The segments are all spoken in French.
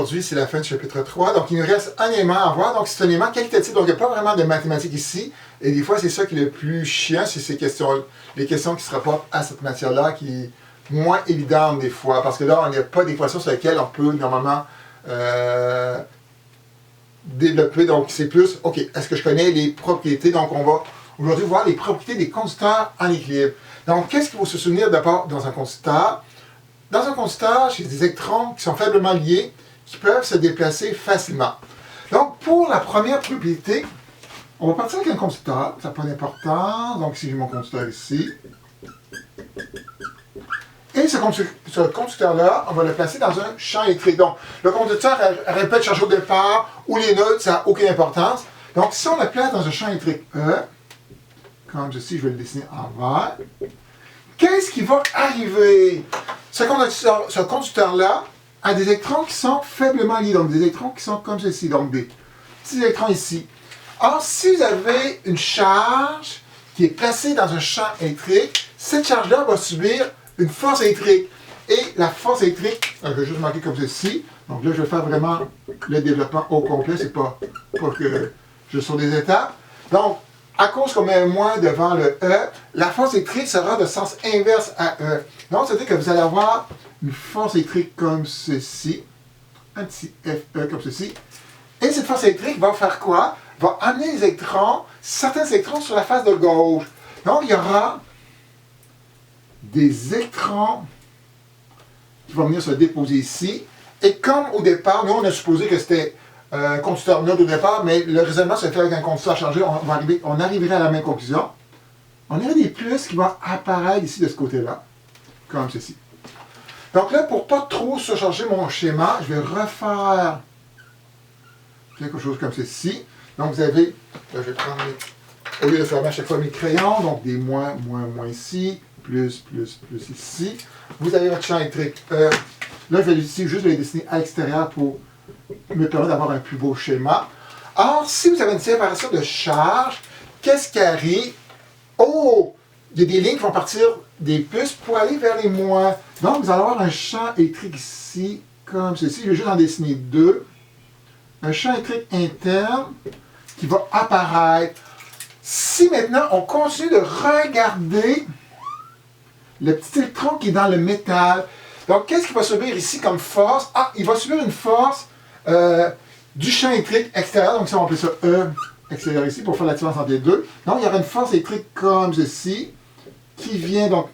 aujourd'hui, c'est la fin du chapitre 3. Donc, il nous reste un élément à voir. Donc, c'est un élément qualitatif. Donc, il n'y a pas vraiment de mathématiques ici. Et des fois, c'est ça qui est le plus chiant, c'est ces questions, les questions qui se rapportent à cette matière-là, qui est moins évidente des fois. Parce que là, on n'a pas d'équations sur lesquelles on peut normalement développer. Donc, c'est plus, OK, est-ce que je connais les propriétés? Donc, on va aujourd'hui voir les propriétés des conducteurs en équilibre. Donc, qu'est-ce qu'il faut se souvenir d'abord dans un conducteur? Dans un conducteur, j'ai des électrons qui sont faiblement liés, qui peuvent se déplacer facilement. Donc, pour la première propriété, on va partir avec un conducteur, ça n'a pas d'importance. Donc, ici, j'ai mon conducteur ici. Et ce conducteur-là, on va le placer dans un champ électrique. Donc, le conducteur n'arrête pas de charger au départ, ou les neutres, ça n'a aucune importance. Donc, si on le place dans un champ électrique E, comme ceci, je vais le dessiner en vert, qu'est-ce qui va arriver? Ce conducteur-là a des électrons qui sont faiblement liés, donc des électrons qui sont comme ceci, donc des petits électrons ici. Or, si vous avez une charge qui est placée dans un champ électrique, cette charge-là va subir une force électrique. Et la force électrique, je vais juste marquer comme ceci. Donc là, je vais faire vraiment le développement au complet, c'est pas que je suis sur des étapes. Donc, à cause qu'on met un moins devant le E, la force électrique sera de sens inverse à E. Donc, c'est-à-dire que vous allez avoir une force électrique comme ceci, un petit FE comme ceci. Et cette force électrique va faire quoi? Va amener les électrons, certains électrons sur la face de gauche. Donc, il y aura des électrons qui vont venir se déposer ici. Et comme au départ, nous, on a supposé que c'était un conducteur neutre au départ, mais le raisonnement se fait avec un conducteur chargé, on arriverait à la même conclusion. On aurait des plus qui vont apparaître ici de ce côté-là, comme ceci. Donc là, pour ne pas trop surcharger mon schéma, je vais refaire quelque chose comme ceci. Donc vous avez, là, je vais prendre au lieu de faire à chaque fois mes crayons, donc des moins, moins, moins ici, plus, plus, plus ici. Vous avez votre champ électrique. Là, je vais ici juste les dessiner à l'extérieur pour me permettre d'avoir un plus beau schéma. Or, si vous avez une séparation de charge, qu'est-ce qui arrive? Oh! Il y a des lignes qui vont partir des plus pour aller vers les moins. Donc, vous allez avoir un champ électrique ici, comme ceci. Je vais juste en dessiner deux. Un champ électrique interne qui va apparaître. Si maintenant, on continue de regarder le petit électron qui est dans le métal, donc qu'est-ce qu'il va subir ici comme force? Ah, il va subir une force du champ électrique extérieur. Donc, ça, on va appeler ça E extérieur ici pour faire la différence entre les deux. Donc, il y aura une force électrique comme ceci, qui vient donc,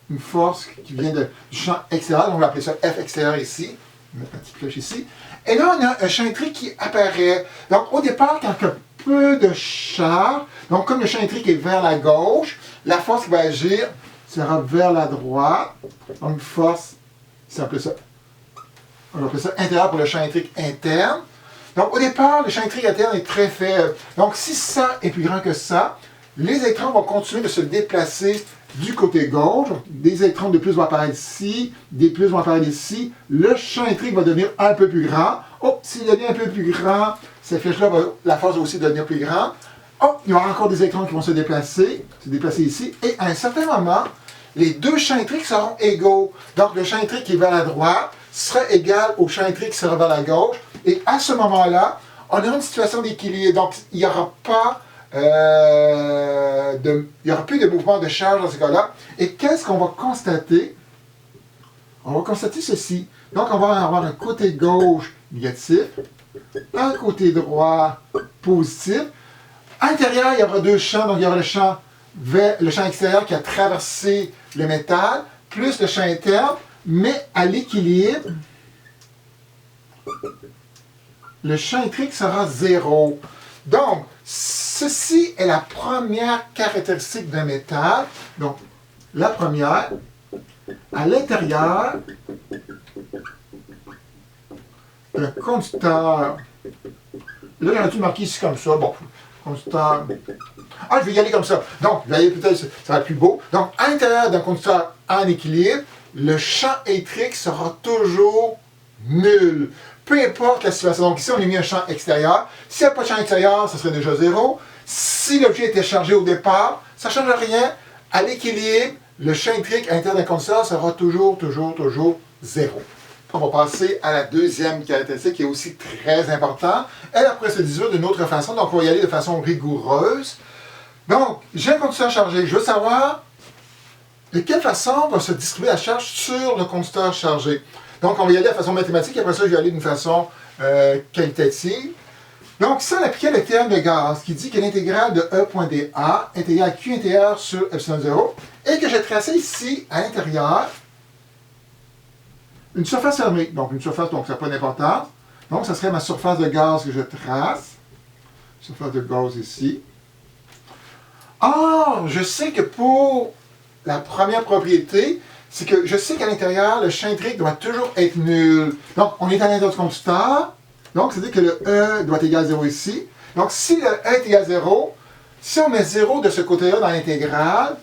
une force qui vient du champ extérieur. Donc, on va appeler ça F extérieur ici. On va mettre ma petite flèche ici. Et là, on a un champ électrique qui apparaît. Donc, au départ, quand il y a peu de charge, donc comme le champ électrique est vers la gauche, la force qui va agir sera vers la droite. Donc, une force, on va appeler ça intérieur pour le champ électrique interne. Donc, au départ, le champ électrique interne est très faible. Donc, si ça est plus grand que ça, les électrons vont continuer de se déplacer du côté gauche. Des électrons de plus vont apparaître ici, des plus vont apparaître ici. Le champ électrique va devenir un peu plus grand. Oh, s'il devient un peu plus grand, cette flèche-là, la force va aussi devenir plus grande. Oh, il y aura encore des électrons qui vont se déplacer ici. Et à un certain moment, les deux champs électriques seront égaux. Donc, le champ électrique qui est vers la droite sera égal au champ électrique qui sera vers la gauche. Et à ce moment-là, on aura une situation d'équilibre. Donc, il n'y aura pas il n'y aura plus de mouvement de charge dans ce cas-là. Et qu'est-ce qu'on va constater? On va constater ceci. Donc, on va avoir un côté gauche négatif, un côté droit positif. À l'intérieur, il y aura deux champs. Donc, il y aura le champ extérieur qui a traversé le métal, plus le champ interne. Mais à l'équilibre, le champ électrique sera 0. Donc, ceci est la première caractéristique d'un métal. Donc, la première, à l'intérieur d'un conducteur. Là, j'en ai tout marqué ici comme ça. Bon, conducteur. Ah, je vais y aller comme ça. Donc, vous voyez, peut-être, ça va être plus beau. Donc, à l'intérieur d'un conducteur en équilibre, le champ électrique sera toujours nul. Peu importe la situation. Donc ici, on a mis un champ extérieur. S'il n'y a pas de champ extérieur, ça serait déjà 0. Si l'objet était chargé au départ, ça ne change rien. À l'équilibre, le champ électrique à l'intérieur d'un conducteur sera toujours 0. On va passer à la deuxième caractéristique qui est aussi très importante. Elle, après, se dissout d'une autre façon, donc on va y aller de façon rigoureuse. Donc, j'ai un conducteur chargé. Je veux savoir de quelle façon va se distribuer la charge sur le conducteur chargé. Donc, on va y aller de façon mathématique, et après ça, je vais aller d'une façon qualitative. Donc, ça, on appliquait le théorème de gaz qui dit que l'intégrale de E.dA est égale à Q intérieur sur epsilon 0 et que j'ai tracé ici, à l'intérieur, une surface fermée. Donc, une surface, donc ça n'a pas d'importance. Donc, ça serait ma surface de gaz que je trace. Surface de gaz ici. Or, je sais que pour la première propriété, c'est que je sais qu'à l'intérieur, le champ électrique doit toujours être nul. Donc, on est à l'intérieur du conducteur. Donc, c'est-à-dire que le E doit être égal à 0 ici. Donc, si le E est égal à 0, si on met 0 de ce côté-là dans l'intégrale,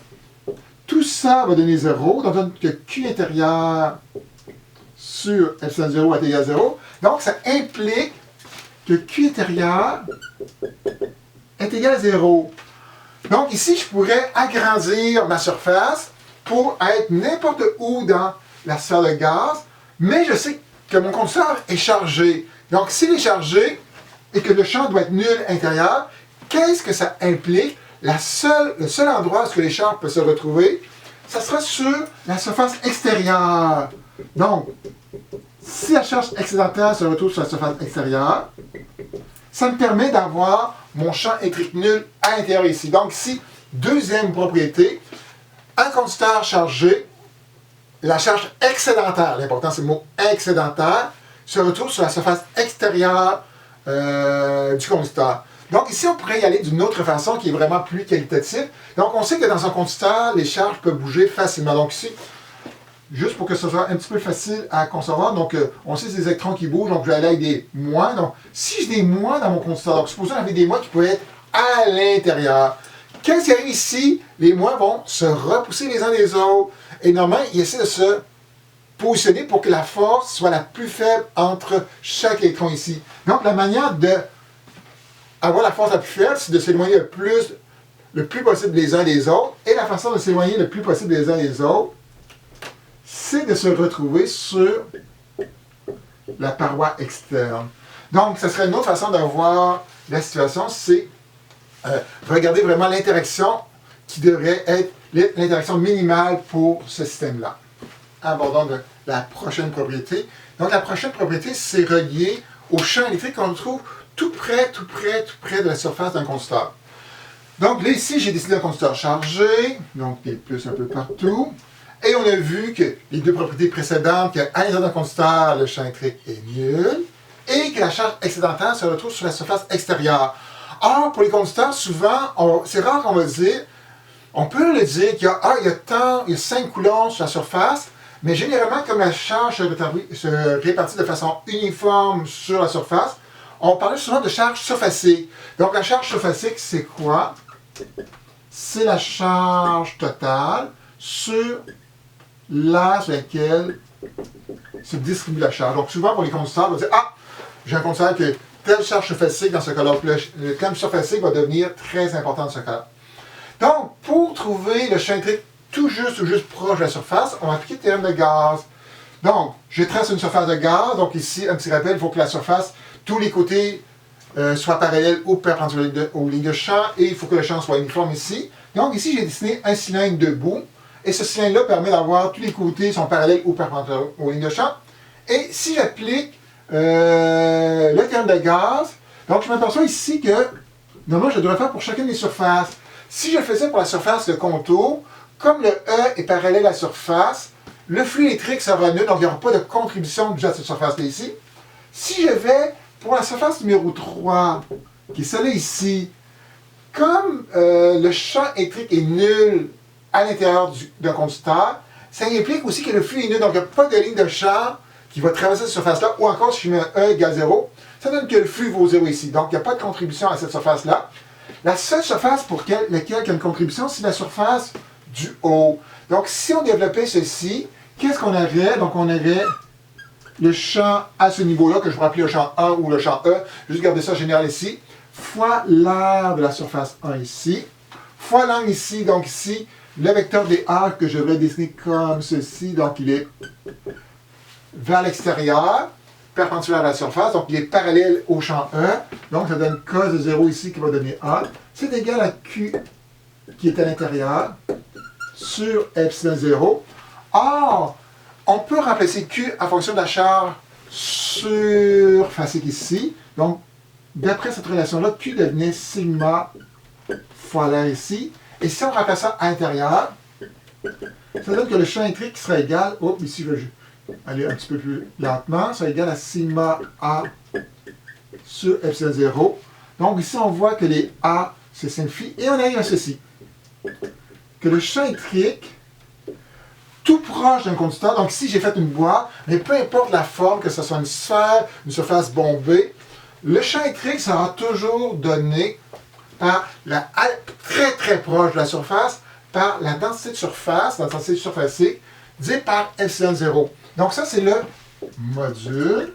tout ça va donner 0. Donc, on donne que Q intérieur sur epsilon 0 est égal à 0. Donc, ça implique que Q intérieur est égal à 0. Donc, ici, je pourrais agrandir ma surface pour être n'importe où dans la sphère de gaz, mais je sais que mon conducteur est chargé. Donc, s'il est chargé et que le champ doit être nul intérieur, qu'est-ce que ça implique? Le seul endroit où les charges peuvent se retrouver, ça sera sur la surface extérieure. Donc, si la charge excédentaire se retrouve sur la surface extérieure, ça me permet d'avoir mon champ électrique nul à l'intérieur ici. Donc ici, deuxième propriété, un conducteur chargé, la charge excédentaire, l'important c'est le mot excédentaire, se retrouve sur la surface extérieure du conducteur. Donc ici, on pourrait y aller d'une autre façon qui est vraiment plus qualitative. Donc on sait que dans un conducteur, les charges peuvent bouger facilement. Donc ici, juste pour que ce soit un petit peu facile à concevoir, donc on sait que c'est des électrons qui bougent, donc je vais aller avec des moins. Donc si j'ai des moins dans mon conducteur, donc supposons qu'il y avait des moins qui pouvaient être à l'intérieur. Qu'est-ce qui arrive ici? Les moins vont se repousser les uns des autres. Et normalement, ils essaient de se positionner pour que la force soit la plus faible entre chaque électron ici. Donc la manière de avoir la force la plus faible, c'est de s'éloigner le plus possible les uns des autres. Et la façon de s'éloigner le plus possible les uns des autres, c'est de se retrouver sur la paroi externe. Donc, ce serait une autre façon de voir la situation, c'est regarder vraiment l'interaction qui devrait être l'interaction minimale pour ce système-là. Abordons la prochaine propriété. Donc, la prochaine propriété, c'est relié au champ électrique qu'on trouve tout près de la surface d'un conducteur. Donc, là, ici, j'ai décidé un conducteur chargé, donc des plus un peu partout. Et on a vu que les deux propriétés précédentes, qu'à l'intérieur d'un conducteur, le champ électrique est nul, et que la charge excédentaire se retrouve sur la surface extérieure. Or, pour les conducteurs, souvent, c'est rare qu'on va dire, on peut le dire qu'il y a 5 coulombs sur la surface, mais généralement, comme la charge se répartit de façon uniforme sur la surface, on parle souvent de charge surfacique. Donc, la charge surfacique, c'est quoi? C'est la charge totale sur l'aire sur laquelle se distribue la charge. Donc, souvent, pour les conducteurs, on va dire, ah, j'ai un conducteur que telle charge surfacique dans ce cas-là. Le terme surfacique va devenir très important dans ce cas-là. Donc, pour trouver le champ électrique tout juste proche de la surface, on va appliquer le théorème de gaz. Donc, je trace une surface de gaz. Donc, ici, un petit rappel, il faut que la surface, tous les côtés soient parallèles ou perpendiculaires aux lignes de champ, et il faut que le champ soit uniforme ici. Donc, ici, j'ai dessiné un cylindre debout. Et ce cylindre-là permet d'avoir tous les côtés sont parallèles ou perpendiculaires aux lignes de champ. Et si j'applique le théorème de gaz, donc je m'aperçois ici que, normalement, je devrais faire pour chacune des surfaces. Si je le faisais pour la surface de contour, comme le E est parallèle à la surface, le flux électrique sera nul, donc il n'y aura pas de contribution déjà à cette surface-là ici. Si je vais pour la surface numéro 3, qui est celle-là ici, comme le champ électrique est nul à l'intérieur d'un conducteur, ça implique aussi que le flux est nul, donc il n'y a pas de ligne de champ qui va traverser cette surface-là, ou encore si je mets un E égale 0, ça donne que le flux vaut 0 ici. Donc il n'y a pas de contribution à cette surface-là. La seule surface pour laquelle il y a une contribution, c'est la surface du haut. Donc si on développait ceci, qu'est-ce qu'on aurait? Donc on aurait le champ à ce niveau-là, que je pourrais appeler le champ 1 ou le champ E, juste garder ça général ici, fois l'aire de la surface 1 ici, fois l'angle ici, donc ici, le vecteur des arcs que je vais dessiner comme ceci, donc il est vers l'extérieur, perpendiculaire à la surface, donc il est parallèle au champ E, donc ça donne cos de 0 ici qui va donner A, c'est égal à Q qui est à l'intérieur sur epsilon 0. Or, on peut remplacer Q en fonction de la charge surfacique ici, donc d'après cette relation-là, Q devenait sigma fois l'air ici, et si on remplace ça à l'intérieur, ça donne que le champ électrique sera égal, ici je vais aller un petit peu plus lentement, sera égal à sigma A sur epsilon 0. Donc ici on voit que les A se simplifient, et on arrive à ceci, que le champ électrique, tout proche d'un conducteur, donc ici j'ai fait une boîte, mais peu importe la forme, que ce soit une sphère, une surface bombée, le champ électrique sera toujours donné par très très proche de la surface, par la densité de surface, la densité surfacique, divisée par epsilon 0. Donc ça, c'est le module.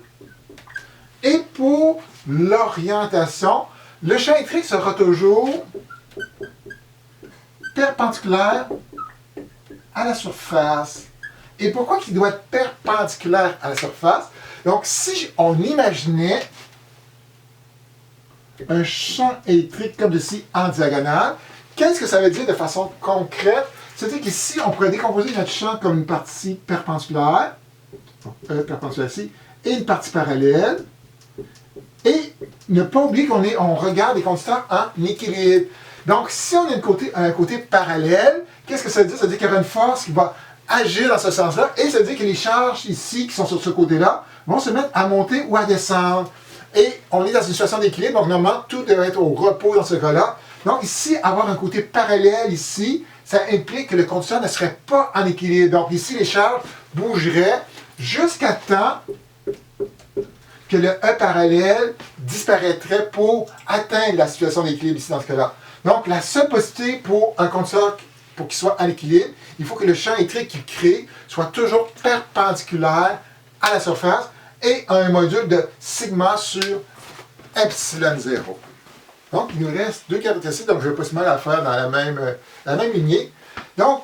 Et pour l'orientation, le champ électrique sera toujours perpendiculaire à la surface. Et pourquoi il doit être perpendiculaire à la surface? Donc, si on imaginait un champ électrique comme ceci en diagonale, qu'est-ce que ça veut dire de façon concrète? C'est-à-dire qu'ici, on pourrait décomposer notre champ comme une partie perpendiculaire, perpendiculaire ici, et une partie parallèle, et ne pas oublier on regarde les conducteurs en équilibre. Donc, si on a un côté parallèle, qu'est-ce que ça veut dire? Ça veut dire qu'il y aura une force qui va agir dans ce sens-là, et ça veut dire que les charges ici, qui sont sur ce côté-là, vont se mettre à monter ou à descendre. Et on est dans une situation d'équilibre, donc normalement, tout devrait être au repos dans ce cas-là. Donc ici, avoir un côté parallèle ici, ça implique que le conducteur ne serait pas en équilibre. Donc ici, les charges bougeraient jusqu'à temps que le E parallèle disparaîtrait pour atteindre la situation d'équilibre ici dans ce cas-là. Donc la seule possibilité pour un conducteur, pour qu'il soit en équilibre, il faut que le champ électrique qu'il crée soit toujours perpendiculaire à la surface et un module de sigma sur epsilon 0. Donc, il nous reste deux caractéristiques, donc je vais pas se mal à faire dans la même lignée. Donc,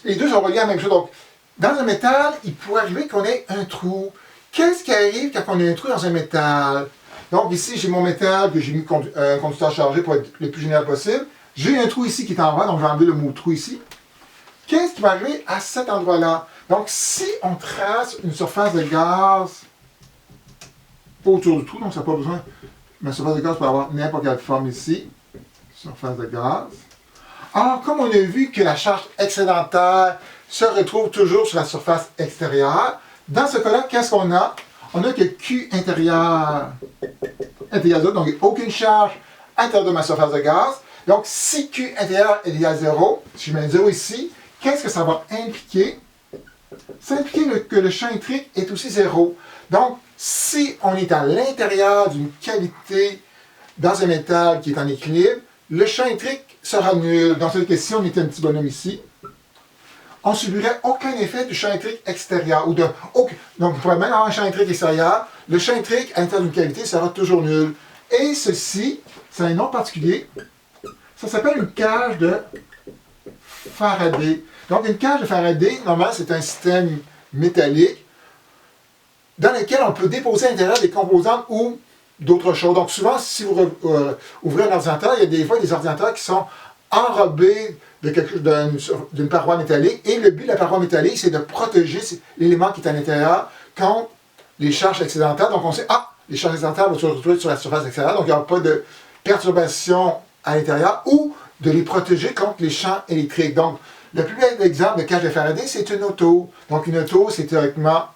les deux sont reliés à la même chose. Donc, dans un métal, il pourrait arriver qu'on ait un trou. Qu'est-ce qui arrive quand on a un trou dans un métal? Donc, ici, j'ai mon métal que j'ai mis un conducteur chargé pour être le plus général possible. J'ai un trou ici qui est en bas, donc je vais enlever le mot trou ici. Qu'est-ce qui va arriver à cet endroit-là? Donc, si on trace une surface de gaz autour du trou, donc ça n'a pas besoin. Ma surface de gaz peut avoir n'importe quelle forme ici. Surface de gaz. Or, comme on a vu que la charge excédentaire se retrouve toujours sur la surface extérieure, dans ce cas-là, qu'est-ce qu'on a? On a que Q intérieur égale 0, donc il n'y a aucune charge à l'intérieur de ma surface de gaz. Donc, si Q intérieur est égal à 0, si je mets 0 ici, qu'est-ce que ça va impliquer? Ça implique que le champ électrique est aussi 0. Donc, si on est à l'intérieur d'une cavité dans un métal qui est en équilibre, le champ électrique sera nul. Dans cette question, on était un petit bonhomme ici. On ne subirait aucun effet du champ électrique extérieur. Donc, vous pourrez même avoir un champ électrique extérieur. Le champ électrique à l'intérieur d'une cavité sera toujours nul. Et ceci, c'est un nom particulier. Ça s'appelle une cage de Faraday. Donc, une cage de Faraday, normalement, c'est un système métallique dans lequel on peut déposer à l'intérieur des composantes ou d'autres choses. Donc, souvent, si vous ouvrez un ordinateur, il y a des fois des ordinateurs qui sont enrobés d'une paroi métallique. Et le but de la paroi métallique, c'est de protéger l'élément qui est à l'intérieur contre les charges excédentaires. Donc, on sait, les charges excédentaires vont se retrouver sur la surface extérieure. Donc, il n'y aura pas de perturbation à l'intérieur ou de les protéger contre les champs électriques. Donc, le plus bel exemple de cage de Faraday, c'est une auto. Donc, une auto, c'est théoriquement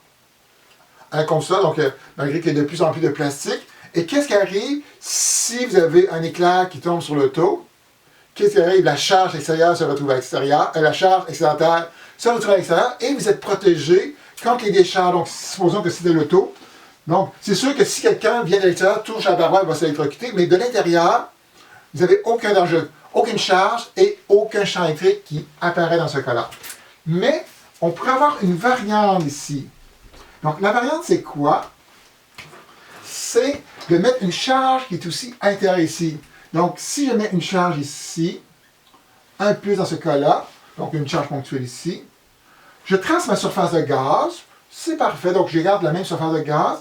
un conducteur, donc malgré qu'il y a de plus en plus de plastique. Et qu'est-ce qui arrive si vous avez un éclair qui tombe sur l'auto? Qu'est-ce qui arrive? La charge extérieure se retrouve à l'extérieur, la charge excédentaire se retrouve à l'extérieur, et vous êtes protégé contre les décharges. Donc, supposons que c'était l'auto. Donc, c'est sûr que si quelqu'un vient de l'extérieur, touche à la paroi, il va s'électrocuter, mais de l'intérieur, vous n'avez aucun danger, aucune charge et aucun champ électrique qui apparaît dans ce cas-là. Mais, on pourrait avoir une variante ici. Donc, la variante, c'est quoi? C'est de mettre une charge qui est aussi à l'intérieur ici. Donc, si je mets une charge ici, un plus dans ce cas-là, donc une charge ponctuelle ici, je trace ma surface de gaz, C'est parfait, donc je garde la même surface de gaz.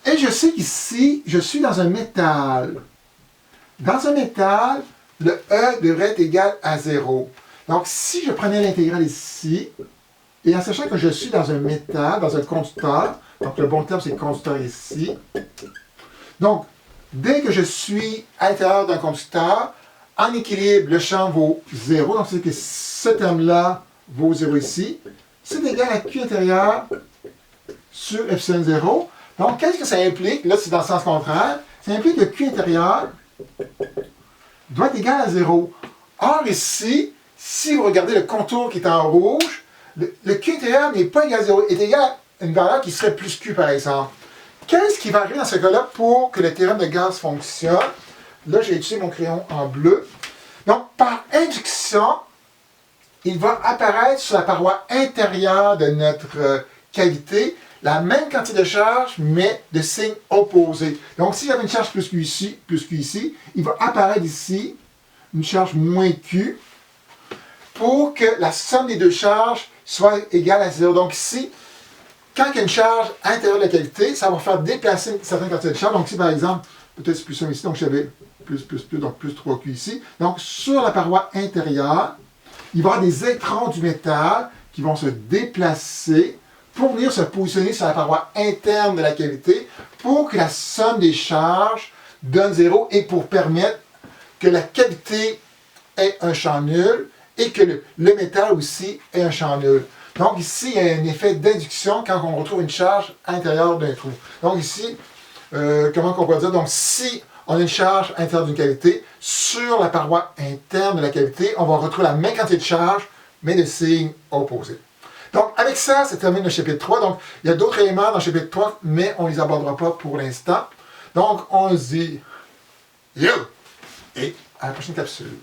Et je sais qu'ici, je suis dans un métal. Dans un métal, le E devrait être égal à 0. Donc, si je prenais l'intégrale ici, et en sachant que je suis dans un métal, dans un conducteur, donc le bon terme c'est conducteur ici. Donc, dès que je suis à l'intérieur d'un conducteur, en équilibre, le champ vaut 0. Donc, c'est que ce terme-là vaut 0 ici. C'est égal à Q intérieur sur epsilon 0. Donc, qu'est-ce que ça implique? Là, c'est dans le sens contraire. Ça implique que Q intérieur doit être égal à 0. Or, ici, si vous regardez le contour qui est en rouge, le Q intérieur n'est pas égal à 0, est égal à une valeur qui serait plus Q, par exemple. Qu'est-ce qui va arriver dans ce cas-là pour que le théorème de Gauss fonctionne? Là, j'ai utilisé mon crayon en bleu. Donc, par induction, il va apparaître sur la paroi intérieure de notre cavité la même quantité de charge, mais de signe opposé. Donc, si j'avais une charge plus Q ici, il va apparaître ici une charge moins Q pour que la somme des deux charges soit égale à 0. Donc ici, quand il y a une charge à l'intérieur de la cavité, ça va faire déplacer une certaine quantité de charge. Donc ici, par exemple, peut-être c'est plus 1 ici, donc j'avais plus, donc plus 3Q ici. Donc sur la paroi intérieure, il va y avoir des électrons du métal qui vont se déplacer pour venir se positionner sur la paroi interne de la cavité pour que la somme des charges donne 0 et pour permettre que la cavité ait un champ nul et que le métal aussi ait un champ nul. Donc ici, il y a un effet d'induction quand on retrouve une charge à l'intérieur d'un trou. Donc ici, comment on peut dire? Donc si on a une charge à l'intérieur d'une cavité, sur la paroi interne de la cavité, on va retrouver la même quantité de charge, mais de signe opposé. Donc avec ça, ça termine le chapitre 3. Donc il y a d'autres éléments dans le chapitre 3, mais on ne les abordera pas pour l'instant. Donc on se dit yo! Et à la prochaine capsule.